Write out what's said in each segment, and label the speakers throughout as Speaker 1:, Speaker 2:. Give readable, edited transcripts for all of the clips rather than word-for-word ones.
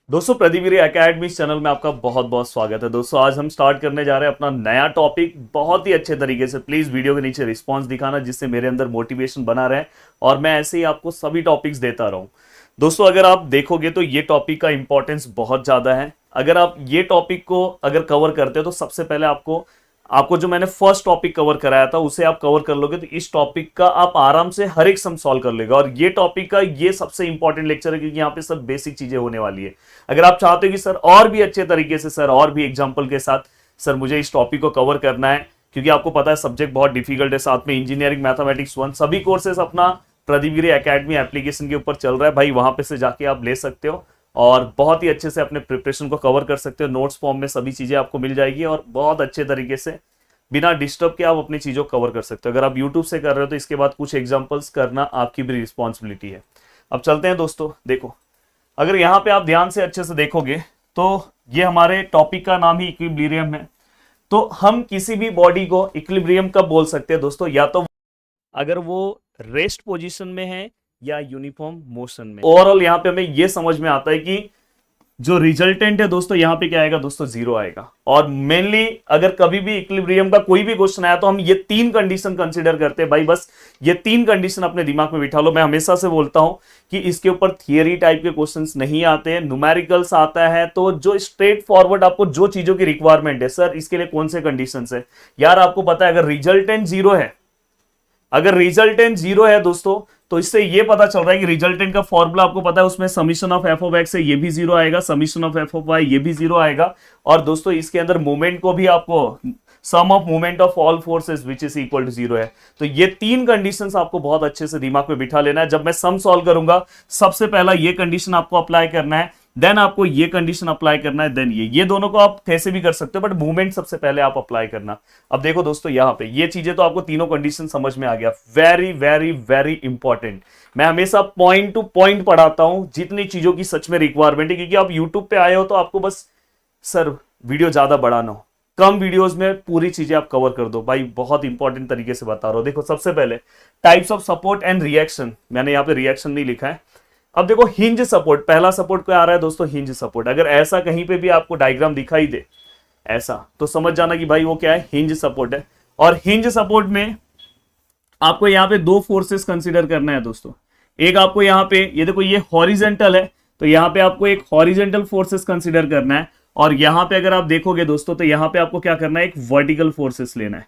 Speaker 1: दोस्तों Pradeep academy channel में आपका बहुत बहुत स्वागत है। दोस्तों आज हम स्टार्ट करने जा रहे हैं अपना नया टॉपिक बहुत ही अच्छे तरीके से। प्लीज वीडियो के नीचे रिस्पांस दिखाना जिससे मेरे अंदर मोटिवेशन बना रहे और मैं ऐसे ही आपको सभी टॉपिक्स देता रहूं। दोस्तों अगर आप देखोगे तो ये टॉपिक का इंपॉर्टेंस बहुत ज्यादा है। अगर आप ये टॉपिक को अगर कवर करते हो तो सबसे पहले आपको आपको जो मैंने फर्स्ट टॉपिक कवर कराया था उसे आप कवर कर लोगे तो इस टॉपिक का आप आराम से हर एक सम सॉल्व कर लेगा। और ये टॉपिक का ये सबसे इंपॉर्टेंट लेक्चर है क्योंकि यहाँ पे सब बेसिक चीजें होने वाली है। अगर आप चाहते हो कि सर और भी अच्छे तरीके से सर और भी एग्जाम्पल के साथ सर मुझे इस टॉपिक को कवर करना है क्योंकि आपको पता है सब्जेक्ट बहुत डिफिकल्ट है, साथ में इंजीनियरिंग मैथमेटिक्स 1 सभी कोर्सेस अपना प्रदीप एकेडमी एप्लीकेशन के ऊपर चल रहा है भाई, वहां पे से जाके आप ले सकते हो और बहुत ही अच्छे से अपने प्रिपरेशन को कवर कर सकते हो। नोट्स फॉर्म में सभी चीजें आपको मिल जाएगी और बहुत अच्छे तरीके से बिना डिस्टर्ब के आप अपनी चीजों को कवर कर सकते हो। अगर आप यूट्यूब से कर रहे हो तो इसके बाद कुछ एग्जांपल्स करना आपकी भी रिस्पॉन्सिबिलिटी है। अब चलते हैं दोस्तों, देखो अगर यहाँ पे आप ध्यान से अच्छे से देखोगे तो ये हमारे टॉपिक का नाम ही इक्विलिब्रियम है। तो हम किसी भी बॉडी को इक्विलिब्रियम कब बोल सकते हैं दोस्तों, या तो अगर वो रेस्ट पोजीशन में है या यूनिफॉर्म मोशन में। ओवरऑल यहाँ पे हमें ये समझ में आता है कि जो रिजल्टेंट है दोस्तों यहाँ पे क्या आएगा दोस्तों, जीरो आएगा। और मेनली अगर कभी भी इक्विलिब्रियम का कोई भी क्वेश्चन आया तो हम ये 3 कंडीशन कंसीडर करते हैं भाई, बस ये 3 कंडीशन अपने दिमाग में बिठा लो। मैं हमेशा से बोलता हूं कि इसके ऊपर थियरी टाइप के क्वेश्चंस नहीं आते हैं, न्यूमेरिकल्स आता है। तो जो स्ट्रेट फॉरवर्ड आपको जो चीजों की रिक्वायरमेंट है, सर इसके लिए कौन से कंडीशन है यार, आपको पता है अगर रिजल्टेंट जीरो है, अगर रिजल्टेंट जीरो है दोस्तों तो इससे ये पता चल रहा है कि रिजल्टेंट का फॉर्मूला आपको पता है, उसमें summation of F of X है, ये भी जीरो आएगा, summation of F of Y ये भी जीरो आएगा। और दोस्तों इसके अंदर मूवमेंट को भी आपको sum of movement of all forces which is equal to zero है। तो ये 3 कंडीशंस आपको बहुत अच्छे से दिमाग में बिठा लेना है। जब मैं सम सॉल्व करूंगा सबसे पहला ये कंडीशन आपको अप्लाई करना है, देन आपको ये कंडीशन अप्लाई करना है, देन ये दोनों को आप कैसे भी कर सकते हो बट मूवमेंट सबसे पहले आप अप्लाई करना। अब देखो दोस्तों यहाँ पे ये चीजें तो आपको तीनों कंडीशन समझ में आ गया। वेरी वेरी वेरी इंपॉर्टेंट, मैं हमेशा पॉइंट टू पॉइंट पढ़ाता हूं जितनी चीजों की सच में रिक्वायरमेंट है, क्योंकि आप यूट्यूब पे आए हो तो आपको बस सर वीडियो ज्यादा बढ़ाना हो, कम वीडियोस में पूरी चीजें आप कवर कर दो भाई। बहुत इंपॉर्टेंट तरीके से बता रहा हूं। देखो सबसे पहले types of support and reaction, मैंने यहाँ पे रिएक्शन नहीं लिखा है। अब देखो हिंज सपोर्ट, पहला सपोर्ट क्या आ रहा है दोस्तों, हिंज सपोर्ट। अगर ऐसा कहीं पे भी आपको डायग्राम दिखाई दे ऐसा तो समझ जाना कि भाई वो क्या है, हिंज सपोर्ट है। और हिंज सपोर्ट में आपको यहाँ पे 2 फोर्सेस कंसीडर करना है दोस्तों। एक आपको यहाँ पे ये देखो ये हॉरिजेंटल है तो यहाँ पे आपको एक हॉरिजेंटल फोर्सेस कंसीडर करना है। और यहाँ पे अगर आप देखोगे दोस्तों तो यहाँ पे आपको क्या करना है, एक वर्टिकल फोर्सेस लेना है।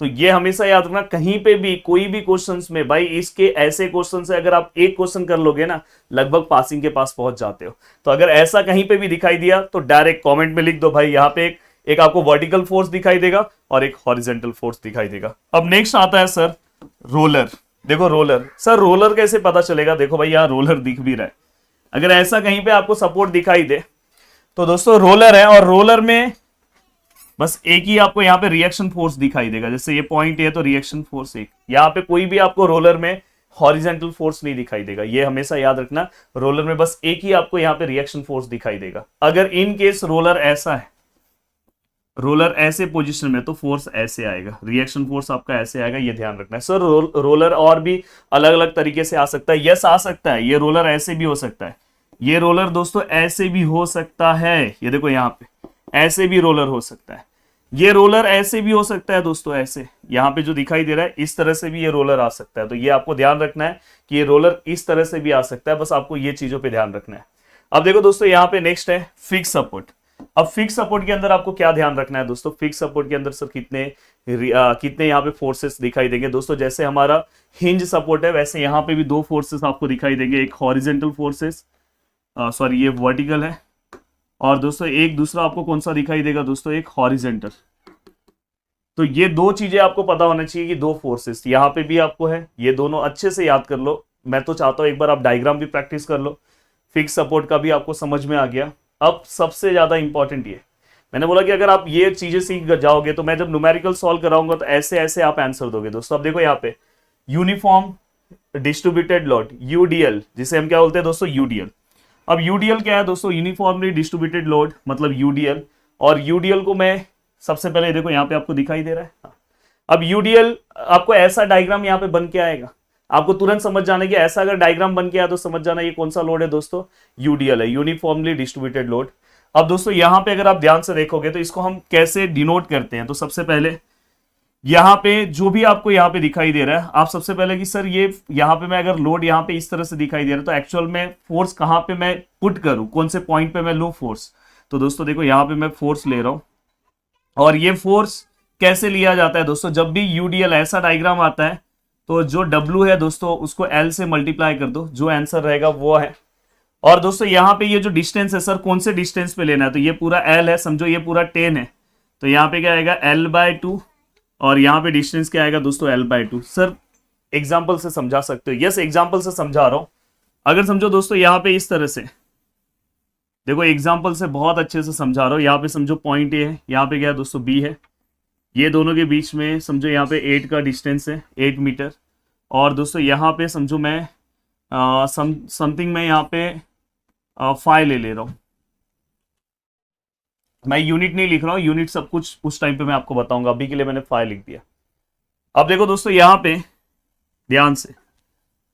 Speaker 1: तो ये हमेशा याद रखना, कहीं पे भी कोई भी क्वेश्चंस में भाई इसके ऐसे क्वेश्चन से अगर आप एक क्वेश्चन कर लोगे ना लगभग पासिंग के पास पहुंच जाते हो। तो अगर ऐसा कहीं पे भी दिखाई दिया तो डायरेक्ट कमेंट में लिख दो भाई, यहाँ पे एक आपको वर्टिकल फोर्स दिखाई देगा और एक हॉरिजेंटल फोर्स दिखाई देगा। अब नेक्स्ट आता है सर रोलर। देखो रोलर, सर रोलर कैसे पता चलेगा, देखो भाई यहाँ रोलर दिख भी रहा है। अगर ऐसा कहीं पे आपको सपोर्ट दिखाई दे तो दोस्तों रोलर है, और रोलर में बस एक ही आपको यहाँ पे रिएक्शन फोर्स दिखाई देगा। जैसे ये पॉइंट है तो रिएक्शन फोर्स एक, यहाँ पे कोई भी आपको रोलर में हॉरिजेंटल फोर्स नहीं दिखाई देगा। ये हमेशा याद रखना, रोलर में बस एक ही आपको यहाँ पे रिएक्शन फोर्स दिखाई देगा। अगर इन केस रोलर ऐसा है, रोलर ऐसे पोजीशन में तो फोर्स ऐसे आएगा, रिएक्शन फोर्स आपका ऐसे आएगा, ये ध्यान रखना है। सर रोलर और भी अलग अलग तरीके से आ सकता है, यस आ सकता है। ये रोलर ऐसे भी हो सकता है, ये रोलर दोस्तों ऐसे भी हो सकता है, ये देखो यहाँ पे ऐसे भी रोलर हो सकता है। ये रोलर ऐसे भी हो सकता है दोस्तों, ऐसे यहाँ पे जो दिखाई दे रहा है इस तरह से भी ये रोलर आ सकता है। तो ये आपको ध्यान रखना है कि ये रोलर इस तरह से भी आ सकता है, बस आपको ये चीजों पे ध्यान रखना है। अब देखो दोस्तों यहाँ पे नेक्स्ट है फिक्स सपोर्ट। अब फिक्स सपोर्ट के अंदर आपको क्या ध्यान रखना है दोस्तों, फिक्स सपोर्ट के अंदर सर कितने यहाँ पे फोर्सेस दिखाई देंगे दोस्तों। जैसे हमारा हिंज सपोर्ट है वैसे यहाँ पे भी 2 फोर्सेस आपको दिखाई देंगे, एक हॉरिजेंटल फोर्सेस, सॉरी ये वर्टिकल है, और दोस्तों एक दूसरा आपको कौन सा दिखाई देगा दोस्तों, एक हॉरिजेंटल। तो ये 2 चीजें आपको पता होना चाहिए कि 2 फोर्सेस यहाँ पे भी आपको है, ये दोनों अच्छे से याद कर लो। मैं तो चाहता हूं एक बार आप डायग्राम भी प्रैक्टिस कर लो। फिक्स सपोर्ट का भी आपको समझ में आ गया। अब सबसे ज्यादा इंपॉर्टेंट ये, मैंने बोला कि अगर आप ये चीजें सीख जाओगे तो मैं जब न्यूमेरिकल सॉल्व कराऊंगा तो ऐसे ऐसे आप आंसर दोगे दोस्तों। अब देखो यहाँ पे यूनिफॉर्म डिस्ट्रीब्यूटेड लोड, यूडीएल, जिसे हम क्या बोलते हैं दोस्तों, यूडीएल। अब यूडीएल क्या है दोस्तों, यूनिफॉर्मली डिस्ट्रीब्यूटेड लोड मतलब यूडीएल। और यूडीएल को मैं सबसे पहले देखो यहाँ पे आपको दिखाई दे रहा है। अब यूडीएल आपको ऐसा डायग्राम यहाँ पे बन के आएगा। आपको तुरंत समझ जाना कि ऐसा अगर डायग्राम बन के आया तो समझ जाना ये कौन सा लोड है दोस्तों, यूडीएल है, यूनिफॉर्मली डिस्ट्रीब्यूटेड लोड। अब दोस्तों यहां पे अगर आप ध्यान से देखोगे तो इसको हम कैसे डिनोट करते हैं, तो सबसे पहले यहाँ पे जो भी आपको यहाँ पे दिखाई दे रहा है, आप सबसे पहले कि सर ये यहाँ पे मैं अगर लोड यहाँ पे इस तरह से दिखाई दे रहा है तो एक्चुअल में फोर्स कहाँ पे मैं पुट करूं, कौन से पॉइंट पे मैं लूं फोर्स। तो दोस्तों देखो यहाँ पे मैं फोर्स ले रहा हूं, और ये फोर्स कैसे लिया जाता है दोस्तों, जब भी यूडीएल ऐसा डायग्राम आता है तो जो डब्ल्यू है दोस्तों उसको एल से मल्टीप्लाई कर दो, जो आंसर रहेगा वो है। और दोस्तों यहाँ पे ये जो डिस्टेंस है सर कौन से डिस्टेंस पे लेना है, तो ये पूरा एल है, समझो ये पूरा 10 है, तो यहाँ पे क्या आएगा L/2, और यहाँ पे डिस्टेंस क्या आएगा दोस्तों L/2। सर एग्जाम्पल से समझा सकते हो, यस एग्जाम्पल से समझा रहा हूं। अगर समझो दोस्तों यहाँ पे इस तरह से देखो, एग्जाम्पल से बहुत अच्छे से समझा रहा हूं। यहाँ पे समझो पॉइंट ए है, यहाँ पे क्या है दोस्तों बी है, ये दोनों के बीच में समझो यहाँ पे 8 का डिस्टेंस है, 8 मीटर। और दोस्तों यहाँ पे समझो मैं समथिंग मैं यहाँ पे 5 ले रहा हूँ, मैं यूनिट नहीं लिख रहा हूँ, यूनिट सब कुछ उस टाइम पे मैं आपको बताऊंगा, अभी के लिए मैंने 5 लिख दिया। अब देखो दोस्तों यहाँ पे ध्यान से,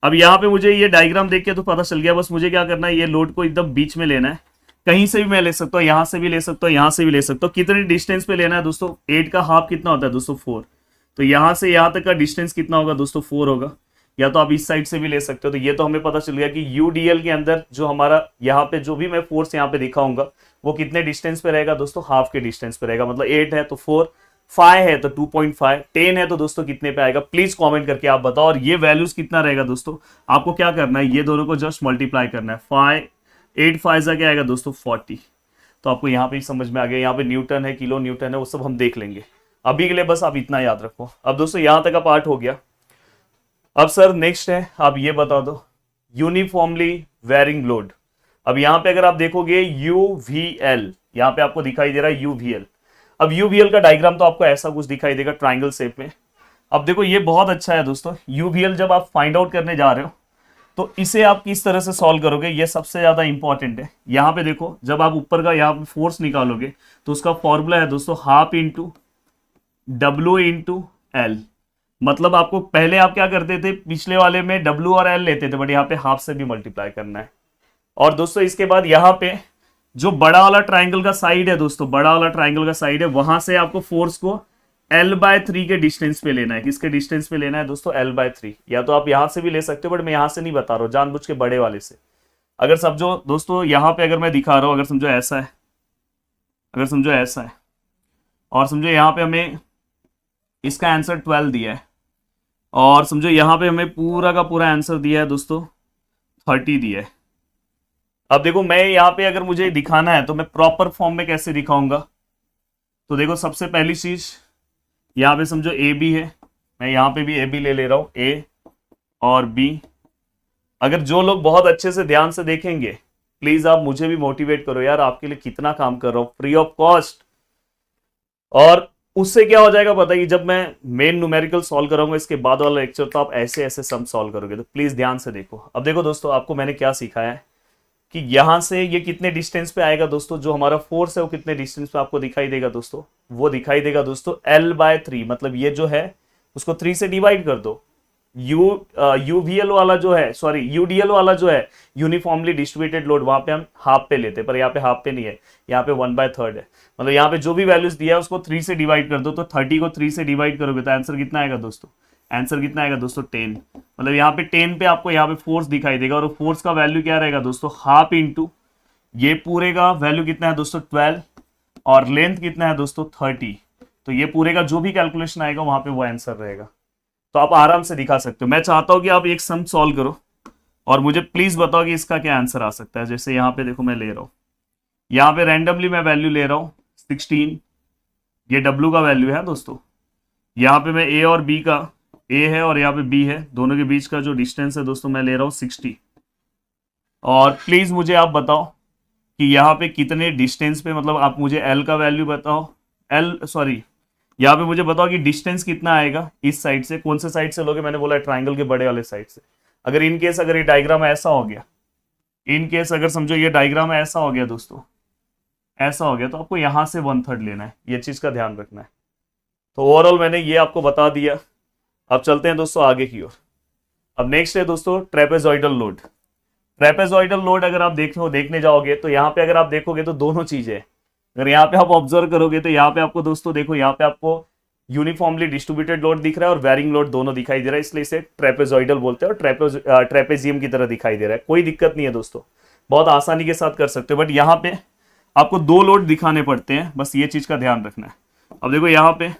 Speaker 1: अब यहाँ पे मुझे ये डायग्राम देख के तो पता चल गया, बस मुझे क्या करना है, ये लोड को एकदम बीच में लेना है। कहीं से भी मैं ले सकता हूँ, यहाँ से भी ले सकता हूँ, यहाँ से भी ले सकता हूँ। कितने डिस्टेंस पे लेना है दोस्तों, 8 का हाफ कितना होता है दोस्तों 4, तो यहाँ से यहाँ तक का डिस्टेंस कितना होगा दोस्तों 4 होगा। या तो आप इस साइड से भी ले सकते हो। तो ये तो हमें पता चल गया कि यूडीएल के अंदर जो हमारा यहाँ पे जो भी मैं फोर्स यहाँ पे दिखाऊंगा वो कितने डिस्टेंस पे रहेगा दोस्तों, हाफ के डिस्टेंस पे रहेगा। मतलब 8 है तो 4, 5 है तो 2.5, 10 है तो दोस्तों कितने पे आएगा, प्लीज कमेंट करके आप बताओ। और ये वैल्यूज कितना रहेगा दोस्तों, आपको क्या करना है, ये दोनों को जस्ट मल्टीप्लाई करना है। 8 5 क्या आएगा दोस्तों 40। तो आपको यहाँ पे समझ में आ गया, यहाँ पे न्यूटन है, किलो न्यूटन है, वो सब हम देख लेंगे। अभी के लिए बस आप इतना याद रखो। अब दोस्तों यहाँ तक का पार्ट हो गया। अब सर नेक्स्ट है, आप ये बता दो यूनिफॉर्मली वेरिंग लोड। अब यहाँ पे अगर आप देखोगे यूवीएल, यहाँ पे आपको दिखाई दे रहा है यूवीएल। अब यूवीएल का डायग्राम तो आपको ऐसा कुछ दिखाई देगा ट्राइंगल शेप में। अब देखो ये बहुत अच्छा है दोस्तों, यूवीएल जब आप फाइंड आउट करने जा रहे हो तो इसे आप किस तरह से सॉल्व करोगे, ये सबसे ज्यादा इंपॉर्टेंट है। यहाँ पे देखो जब आप ऊपर का यहाँ पे फोर्स निकालोगे तो उसका फॉर्मूला है दोस्तों half into W into L. मतलब आपको पहले आप क्या करते थे, पिछले वाले में डब्ल्यू और एल लेते थे, बट यहाँ पे हाफ से भी मल्टीप्लाई करना है। और दोस्तों इसके बाद यहाँ पे जो बड़ा वाला ट्राइंगल का साइड है दोस्तों, बड़ा वाला ट्राइंगल का साइड है, वहां से आपको फोर्स को L/3 के डिस्टेंस पे लेना है। किसके डिस्टेंस पे लेना है दोस्तों, L/3। या तो आप यहां से भी ले सकते हो, बट मैं यहां से नहीं बता रहा हूं, जानबूझ के बड़े वाले से। अगर समझो दोस्तों यहाँ पे अगर मैं दिखा रहा हूं, अगर समझो ऐसा है, अगर समझो ऐसा है, और समझो यहाँ पे हमें इसका आंसर 12 दिया है, और समझो यहाँ पे हमें पूरा का पूरा आंसर दिया है दोस्तों 30 दिया है। अब देखो मैं यहाँ पे अगर मुझे दिखाना है तो मैं प्रॉपर फॉर्म में कैसे दिखाऊंगा, तो देखो सबसे पहली चीज यहाँ पे समझो ए बी है, मैं यहाँ पे भी ए बी ले रहा हूँ, ए और बी। अगर जो लोग बहुत अच्छे से ध्यान से देखेंगे, प्लीज आप मुझे भी मोटिवेट करो यार, आपके लिए कितना काम कर रहा हूँ फ्री ऑफ कॉस्ट। और उससे क्या हो जाएगा पता है, जब मैं मेन न्यूमेरिकल सॉल्व कराऊंगा इसके बाद वाला लेक्चर, तो आप ऐसे ऐसे सम सॉल्व करोगे। तो प्लीज ध्यान से देखो। अब देखो दोस्तों आपको मैंने क्या सिखाया है कि यहां से ये कितने डिस्टेंस पे आएगा दोस्तों, जो हमारा फोर्स है वो कितने डिस्टेंस पे आपको दिखाई देगा दोस्तों, वो दिखाई देगा दोस्तों L/3। मतलब ये जो है उसको 3 से डिवाइड कर दो। यूवीएल वाला जो है, सॉरी यूडीएल वाला जो है यूनिफॉर्मली डिस्ट्रीब्यूटेड लोड, वहां पे हम हाफ पे लेते हैं, पर यहाँ पे हाफ पे नहीं है, यहाँ पे 1/3 है। मतलब यहाँ पे जो भी वैल्यूज दिया है उसको 3 से डिवाइड कर दो। तो 30 को 3 से डिवाइड करोगे तो आंसर कितना आएगा दोस्तों, आंसर कितना आएगा दोस्तों 10। मतलब यहाँ पे 10 पे आपको यहाँ पे फोर्स दिखाई देगा, और फोर्स का वैल्यू क्या रहेगा दोस्तों, हाफ इंटू ये पूरे का वैल्यू कितना है दोस्तों 12, और लेंथ कितना है दोस्तों 30। तो ये पूरे का जो भी कैलकुलेशन आएगा वहां पे वो आंसर रहेगा। तो आप आराम से दिखा सकते हो। मैं चाहता हूं कि आप एक सम सॉल्व करो और मुझे प्लीज बताओ कि इसका क्या आंसर आ सकता है। जैसे यहाँ पे देखो मैं ले रहा हूँ, यहाँ पे रैंडमली मैं वैल्यू ले रहा हूँ 16, ये डब्ल्यू का वैल्यू है दोस्तों। यहाँ पे मैं ए और बी का, ए है और यहाँ पे बी है, दोनों के बीच का जो डिस्टेंस है दोस्तों मैं ले रहा हूँ 60। और प्लीज मुझे आप बताओ कि यहाँ पे कितने डिस्टेंस पे, मतलब आप मुझे एल का वैल्यू बताओ, यहाँ पे मुझे बताओ कि डिस्टेंस कितना आएगा इस साइड से। कौन से साइड से लोगे, मैंने बोला ट्राइंगल के बड़े वाले साइड से। अगर इन केस अगर ये डायग्राम ऐसा हो गया, इन केस अगर समझो ये डायग्राम ऐसा हो गया दोस्तों, ऐसा हो गया, तो आपको यहां से 1/3 लेना है, ये चीज का ध्यान रखना है। तो ओवरऑल मैंने ये आपको बता दिया। अब चलते हैं दोस्तों आगे की ओर। अब नेक्स्ट है दोस्तों ट्रेपेजॉइडल लोड। ट्रेपेजॉइडल लोड अगर आप देखने जाओगे तो यहाँ पे अगर आप देखोगे तो दोनों चीजें, अगर यहाँ पे आप ऑब्जर्व करोगे तो यहाँ पे आपको दोस्तों देखो, यहाँ पे आपको यूनिफॉर्मली डिस्ट्रीब्यूटेड लोड दिख रहा है और वेरिंग लोड दोनों दिखाई दे रहा है, इसलिए इसे ट्रेपेजॉइडल बोलते हैं और ट्रेपेजियम की तरह दिखाई दे रहा है। कोई दिक्कत नहीं है दोस्तों, बहुत आसानी के साथ कर सकते हो, बट यहाँ पे आपको दो लोड दिखाने पड़ते हैं, बस ये चीज का ध्यान रखना है। अब देखो यहाँ पे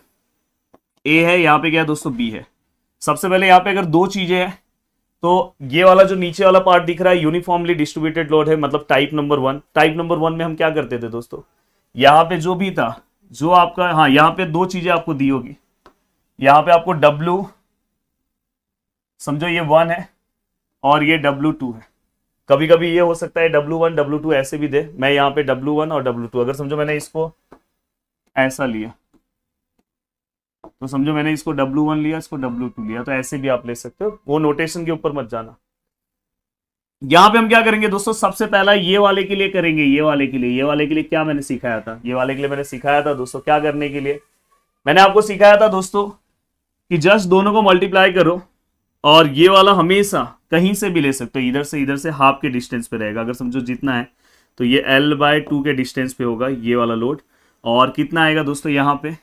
Speaker 1: ए है, यहाँ पे क्या है दोस्तों बी है। सबसे पहले यहाँ पे अगर दो चीजें हैं तो ये वाला जो नीचे वाला पार्ट दिख रहा है यूनिफॉर्मली डिस्ट्रीब्यूटेड लोड है, मतलब टाइप नंबर 1। टाइप नंबर 1 में हम क्या करते थे दोस्तों, यहाँ पे जो भी था, जो आपका, हाँ यहाँ पे दो चीजें आपको दी होगी, यहाँ पे आपको W, समझो ये 1 है और ये W2 है। कभी कभी ये हो सकता है W1 W2 ऐसे भी दे, मैं यहाँ पे W1 और W2, अगर समझो मैंने इसको ऐसा लिया तो समझो मैंने इसको W1 लिया, इसको W2 लिया, तो ऐसे भी आप ले सकते हो, वो नोटेशन के ऊपर मत जाना। यहां पे हम क्या करेंगे दोस्तों, सबसे पहला ये वाले के लिए करेंगे, ये वाले के लिए क्या मैंने सिखाया था, ये वाले के लिए मैंने सिखाया था दोस्तों क्या करने के लिए, मैंने आपको सिखाया था दोस्तों कि जस्ट दोनों को मल्टीप्लाई करो और ये वाला हमेशा कहीं से भी ले सकते हो, इधर से हाफ के डिस्टेंस पे रहेगा। अगर समझो जितना है तो ये L/2 के डिस्टेंस पे होगा ये वाला लोड, और कितना आएगा दोस्तों यहाँ पे,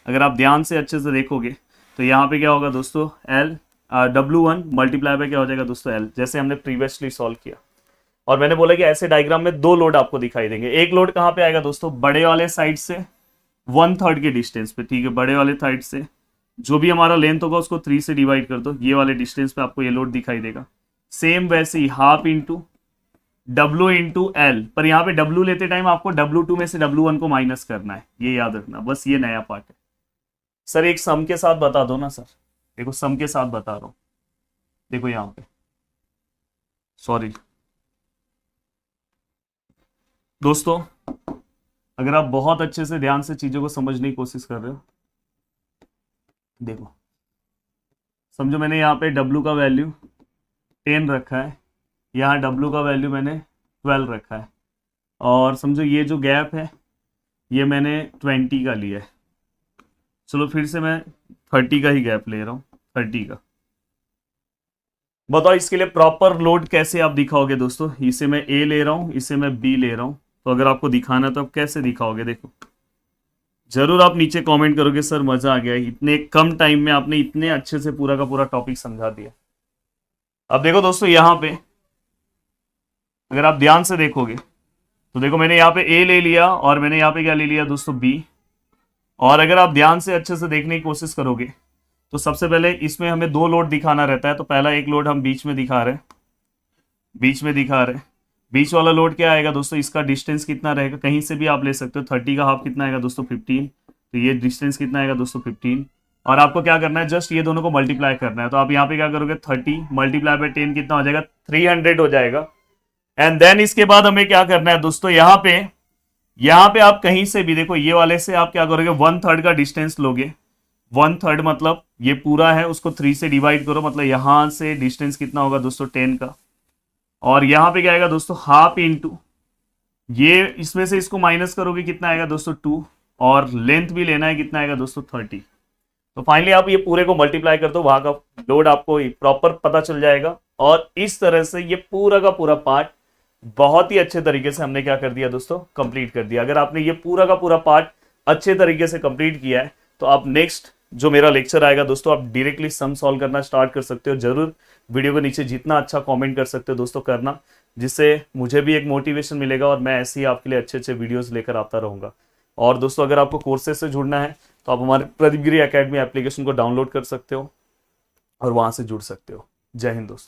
Speaker 1: अगर आप ध्यान से अच्छे से देखोगे तो यहाँ पे क्या होगा दोस्तों, W1 मल्टीप्लाई पे क्या हो जाएगा दोस्तों L, जैसे हमने प्रीवियसली सॉल्व किया। और मैंने बोला कि ऐसे डायग्राम में दो लोड आपको दिखाई देंगे। एक लोड कहाँ पे आएगा दोस्तों, बड़े वाले साइड से 1/3 के डिस्टेंस पे, ठीक है, बड़े वाले साइड से जो भी हमारा लेंथ होगा उसको 3 से डिवाइड कर दो, ये वाले डिस्टेंस पे आपको ये लोड दिखाई देगा। सेम वैसे ही half into W into L, पर यहाँ पे W लेते टाइम आपको W2 में से W1 को माइनस करना है, ये याद रखना, बस ये नया पार्ट है। सर एक सम के साथ बता दो ना सर, देखो सम के साथ बता रहा हूं, देखो यहां पे, सॉरी दोस्तों, अगर आप बहुत अच्छे से ध्यान से चीजों को समझने की कोशिश कर रहे हो, देखो समझो मैंने यहाँ पे W का वैल्यू 10 रखा है, यहाँ W का वैल्यू मैंने 12 रखा है, और समझो ये जो गैप है ये मैंने 20 का लिया है। चलो फिर से मैं 30 का ही गैप ले रहा हूँ, 30 का। बताओ इसके लिए प्रॉपर लोड कैसे आप दिखाओगे दोस्तों, इसे मैं A ले रहा हूँ, इसे मैं B ले रहा हूँ, तो अगर आपको दिखाना तो आप कैसे दिखाओगे, देखो जरूर आप नीचे कमेंट करोगे सर मजा आ गया, इतने कम टाइम में आपने इतने अच्छे से पूरा का पूरा टॉपिक समझा दिया। अब देखो दोस्तों यहाँ पे अगर आप ध्यान से देखोगे तो देखो मैंने यहाँ पे A ले लिया और मैंने यहाँ पे क्या ले लिया दोस्तों B, और अगर आप ध्यान से अच्छे से देखने की कोशिश करोगे तो सबसे पहले इसमें हमें दो लोड दिखाना रहता है, तो पहला एक लोड हम बीच में दिखा रहे हैं, बीच वाला लोड क्या आएगा दोस्तों, इसका डिस्टेंस कितना रहेगा, कहीं से भी आप ले सकते हो, 30 का हाफ कितना आएगा दोस्तों 15, तो ये डिस्टेंस कितना आएगा दोस्तों 15, और आपको क्या करना है जस्ट ये दोनों को मल्टीप्लाई करना है, तो आप यहाँ पे क्या करोगे 30 मल्टीप्लाई बाय 10 कितना हो जाएगा 300 हो जाएगा। एंड देन इसके बाद हमें क्या करना है दोस्तों, यहाँ पे आप कहीं से भी देखो, ये वाले से आप क्या करोगे 1/3 का डिस्टेंस लोगे, 1/3 मतलब ये पूरा है उसको 3 से डिवाइड करो, मतलब यहां से डिस्टेंस कितना होगा दोस्तों 10 का, और यहाँ पे क्या आएगा दोस्तों हाफ इंटू ये, इसमें से इसको माइनस करोगे कितना आएगा दोस्तों 2, और लेंथ भी लेना है कितना आएगा दोस्तों 30। तो फाइनली आप ये पूरे को मल्टीप्लाई कर दो, वहां का लोड आपको प्रॉपर पता चल जाएगा, और इस तरह से ये पूरा का पूरा पार्ट बहुत ही अच्छे तरीके से हमने क्या कर दिया दोस्तों, कंप्लीट कर दिया। अगर आपने ये पूरा का पूरा पार्ट अच्छे तरीके से कंप्लीट किया है तो आप नेक्स्ट जो मेरा लेक्चर आएगा दोस्तों, आप डायरेक्टली सम सॉल्व करना स्टार्ट कर सकते हो। जरूर वीडियो के नीचे जितना अच्छा कमेंट कर सकते हो दोस्तों करना, जिससे मुझे भी एक मोटिवेशन मिलेगा और मैं ऐसे ही आपके लिए अच्छे अच्छे वीडियोस लेकर आता रहूंगा। और दोस्तों अगर आपको कोर्सेज से जुड़ना है तो आप हमारे प्रदीप गिरी एकेडमी एप्लीकेशन को डाउनलोड कर सकते हो और वहां से जुड़ सकते हो। जय हिंद दोस्तों।